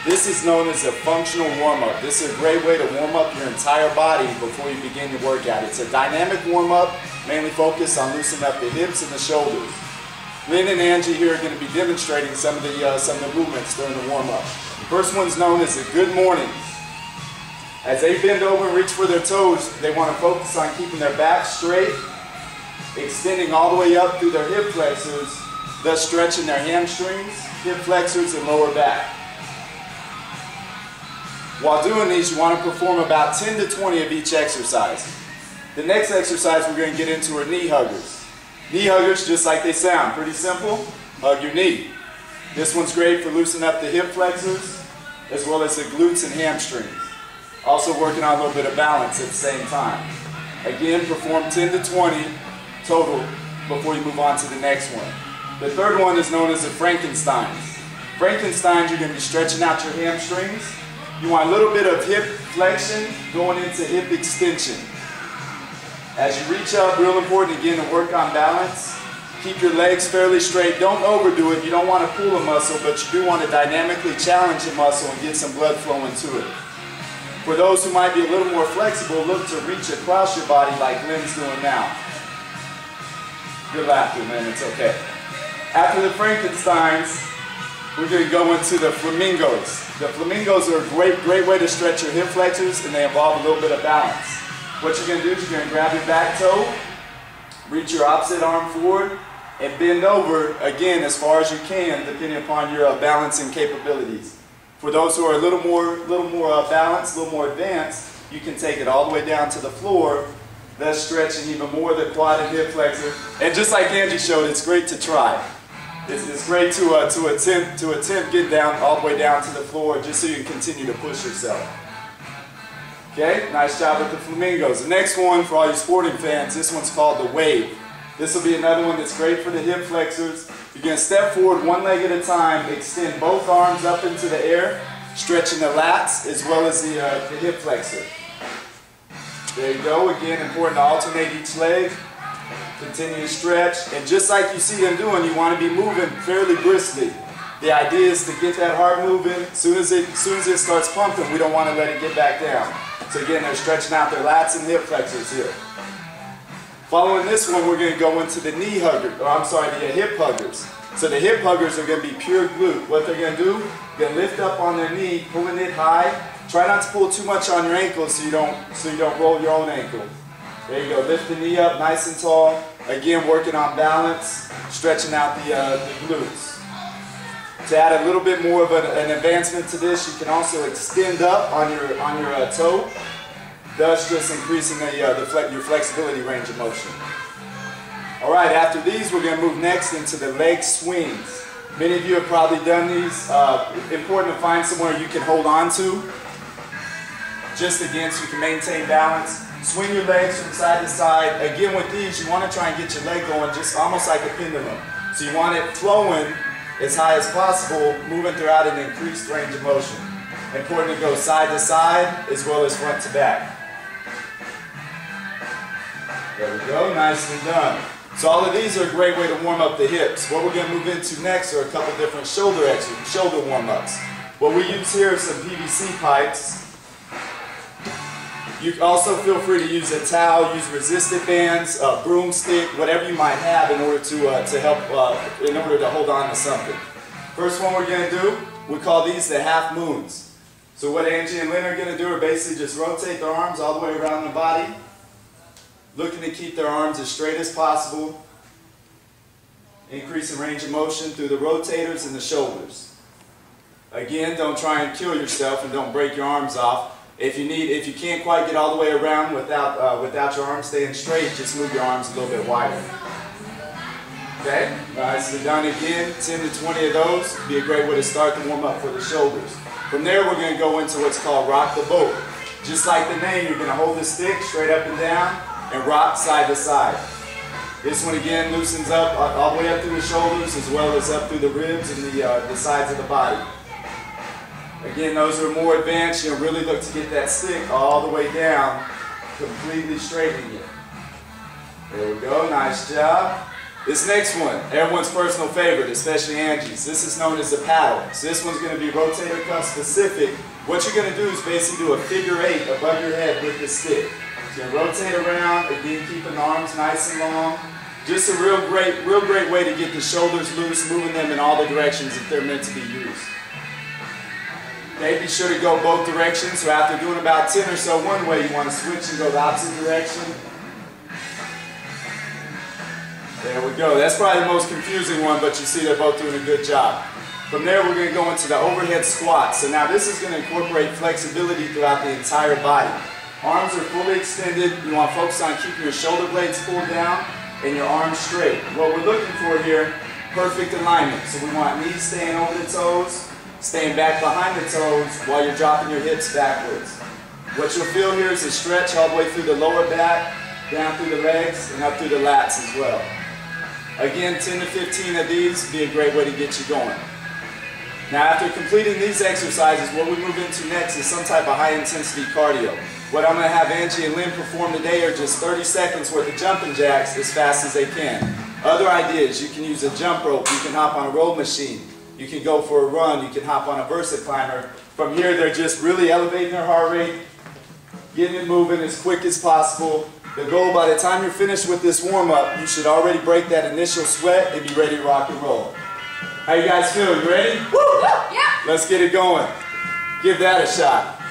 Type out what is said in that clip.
This is known as a functional warm-up. This is a great way to warm up your entire body before you begin your workout. It's a dynamic warm-up, mainly focused on loosening up the hips and the shoulders. Lynn and Angie here are going to be demonstrating some of the movements during the warm-up. The first one's known as the good morning. As they bend over and reach for their toes, they want to focus on keeping their back straight, extending all the way up through their hip flexors, thus stretching their hamstrings, hip flexors, and lower back. While doing these, you want to perform about 10 to 20 of each exercise. The next exercise we're going to get into are knee huggers. Knee huggers, just like they sound, pretty simple. Hug your knee. This one's great for loosening up the hip flexors, as well as the glutes and hamstrings. Also working on a little bit of balance at the same time. Again, perform 10 to 20 total before you move on to the next one. The third one is known as the Frankensteins. Frankensteins, you're going to be stretching out your hamstrings. You want a little bit of hip flexion going into hip extension. As you reach up, real important again to work on balance. Keep your legs fairly straight. Don't overdo it. You don't want to pull a muscle, but you do want to dynamically challenge the muscle and get some blood flowing to it. For those who might be a little more flexible, look to reach across your body like Lynn's doing now. Good laughter, man. It's okay. After the Frankensteins, we're going to go into the flamingos. The flamingos are a great way to stretch your hip flexors, and they involve a little bit of balance. What you're going to do is you're going to grab your back toe, reach your opposite arm forward, and bend over, again, as far as you can, depending upon your balancing capabilities. For those who are a little more balanced, a little more advanced, you can take it all the way down to the floor, thus stretching even more the quad and hip flexor. And just like Angie showed, it's great to try. It's great to attempt get down all the way down to the floor, just so you can continue to push yourself. Okay, nice job with the flamingos. The next one, for all you sporting fans, this one's called the wave. This will be another one that's great for the hip flexors. You're going to step forward one leg at a time, extend both arms up into the air, stretching the lats as well as the hip flexor. There you go. Again, important to alternate each leg. Continue to stretch. And just like you see them doing, you want to be moving fairly briskly. The idea is to get that heart moving. As soon as it starts pumping, we don't want to let it get back down. So again, they're stretching out their lats and hip flexors here. Following this one, we're going to go into the the hip huggers. So the hip huggers are going to be pure glute. What they're going to do, they're going to lift up on their knee, pulling it high. Try not to pull too much on your ankle so you don't roll your own ankle. There you go. Lift the knee up nice and tall. Again, working on balance, stretching out the glutes. To add a little bit more of an advancement to this, you can also extend up on your toe, thus just increasing your flexibility range of motion. All right, after these, we're going to move next into the leg swings. Many of you have probably done these. Important to find somewhere you can hold on to, just again so you can maintain balance. Swing your legs from side to side. Again, with these, you want to try and get your leg going just almost like a pendulum. So you want it flowing as high as possible, moving throughout an increased range of motion. Important to go side to side as well as front to back. There we go, nicely done. So all of these are a great way to warm up the hips. What we're going to move into next are a couple different shoulder warm-ups. What we use here are some PVC pipes. You also feel free to use a towel, use resistant bands, a broomstick, whatever you might have in order to hold on to something. First one we're going to do, we call these the half moons. So what Angie and Lynn are going to do are basically just rotate their arms all the way around the body, looking to keep their arms as straight as possible, increasing range of motion through the rotators and the shoulders. Again, don't try and kill yourself and don't break your arms off. If you can't quite get all the way around without your arms staying straight, just move your arms a little bit wider. Okay, nicely done again. 10 to 20 of those would be a great way to start the warm up for the shoulders. From there, we're going to go into what's called rock the boat. Just like the name, you're going to hold the stick straight up and down and rock side to side. This one again loosens up all the way up through the shoulders as well as up through the ribs and the sides of the body. Again, those who are more advanced, you'll really look to get that stick all the way down, completely straightening it. There we go, nice job. This next one, everyone's personal favorite, especially Angie's. This is known as a paddle. So this one's going to be rotator cuff specific. What you're going to do is basically do a figure 8 above your head with the stick. So you're going to rotate around, again keeping the arms nice and long. Just a real great way to get the shoulders loose, moving them in all the directions that they're meant to be used. Okay, be sure to go both directions. So after doing about 10 or so one way, you want to switch and go the opposite direction. There we go. That's probably the most confusing one, but you see they're both doing a good job. From there, we're going to go into the overhead squat. So now this is going to incorporate flexibility throughout the entire body. Arms are fully extended. You want to focus on keeping your shoulder blades pulled down and your arms straight. What we're looking for here, perfect alignment. So we want knees staying over the toes, staying back behind the toes while you're dropping your hips backwards. What you'll feel here is a stretch all the way through the lower back, down through the legs, and up through the lats as well. Again, 10 to 15 of these would be a great way to get you going. Now after completing these exercises, what we move into next is some type of high intensity cardio. What I'm going to have Angie and Lynn perform today are just 30 seconds worth of jumping jacks as fast as they can. Other ideas, you can use a jump rope, you can hop on a row machine, you can go for a run, you can hop on a Versa climber. From here they're just really elevating their heart rate, getting it moving as quick as possible. The goal, by the time you're finished with this warm-up, you should already break that initial sweat and be ready to rock and roll. How you guys feel? You ready? Woo! Yeah. Let's get it going. Give that a shot.